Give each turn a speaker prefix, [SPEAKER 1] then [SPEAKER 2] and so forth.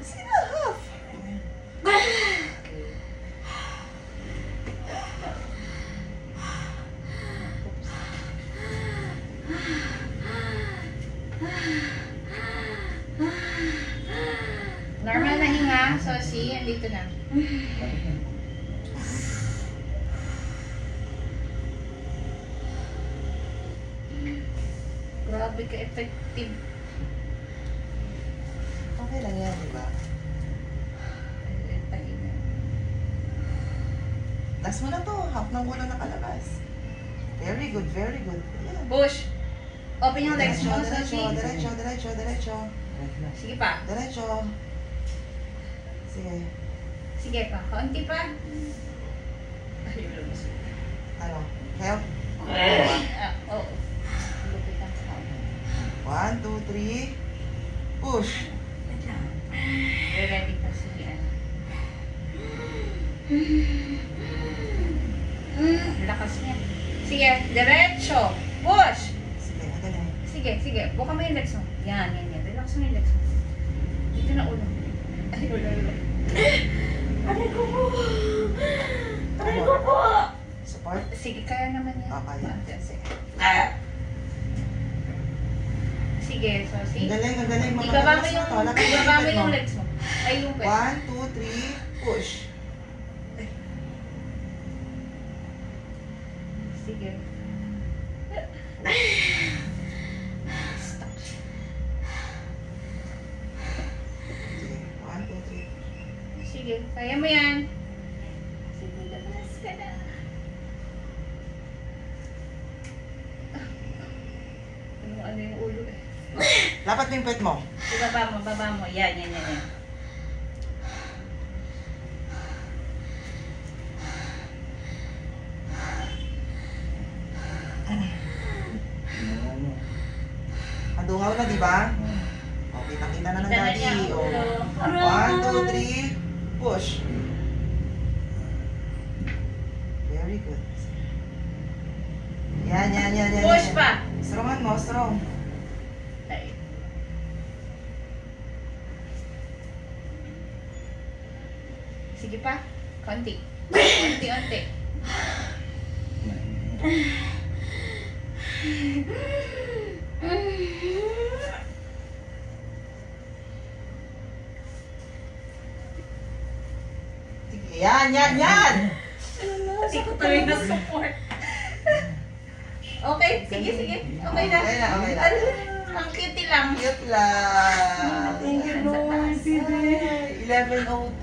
[SPEAKER 1] Sige na, half.
[SPEAKER 2] Normal na hinga. So, see, andito na. Grabe ka effective.
[SPEAKER 1] Okay lang yan, di ba? Last mo na to. Half ng ulo nakalabas. Very good, very good. Ayan.
[SPEAKER 2] Push. Open yung legs mo. So,
[SPEAKER 1] Diretso,
[SPEAKER 2] see.
[SPEAKER 1] diretso, diretso, diretso.
[SPEAKER 2] Sige pa.
[SPEAKER 1] Diretso. Sige.
[SPEAKER 2] Sige pa. Kaunti pa. Ay, lumos.
[SPEAKER 1] Ano? Help.
[SPEAKER 2] Oo. Lupit ang
[SPEAKER 1] One, two, three. Push.
[SPEAKER 2] ready pa si ano. Lakas niya. Sige, diretso. Push.
[SPEAKER 1] Sige, galing.
[SPEAKER 2] Sige, sige. Buka mo yung legs mo. Yan, yan, yan. Relax mo yung legs mo. Dito na ulo. Ay, ulo. Aray ko po. Aray ko po.
[SPEAKER 1] Support.
[SPEAKER 2] Sige, kaya naman yan.
[SPEAKER 1] Okay.
[SPEAKER 2] Sige. Sige, so see.
[SPEAKER 1] Galing, galing.
[SPEAKER 2] Ibaba mo yung,
[SPEAKER 1] Lapit
[SPEAKER 2] ibaba mo
[SPEAKER 1] mo.
[SPEAKER 2] yung legs mo. Ay, yung pwede.
[SPEAKER 1] One, two, three. Push.
[SPEAKER 2] Sige. Stop.
[SPEAKER 1] Sige. One, two, three.
[SPEAKER 2] Sige, kaya mo yan. Sige, labas ka na. Ano yung ulo eh.
[SPEAKER 1] Lapat mo yung pet mo.
[SPEAKER 2] Ibaba mo, baba mo. Yan, yan, yan, yan.
[SPEAKER 1] Andungaw na, di ba? O, kita-kita na ng
[SPEAKER 2] Kita na
[SPEAKER 1] daddy.
[SPEAKER 2] niya ang
[SPEAKER 1] O.
[SPEAKER 2] ulo.
[SPEAKER 1] One, two, three. Push. Very good. Yan, yan, yan, yan.
[SPEAKER 2] Push
[SPEAKER 1] yan.
[SPEAKER 2] pa.
[SPEAKER 1] Strongan mo, strong.
[SPEAKER 2] Ay. Sige pa. Konti. Konti-onti.
[SPEAKER 1] Sige, yan, yan, yan.
[SPEAKER 2] Hindi ko talaga support. Okay, sige, sige. Okay na.
[SPEAKER 1] Okay na, okay na.
[SPEAKER 2] Ang cute lang.
[SPEAKER 1] Cute lang.
[SPEAKER 2] Thank you, Lord.
[SPEAKER 1] 11:02.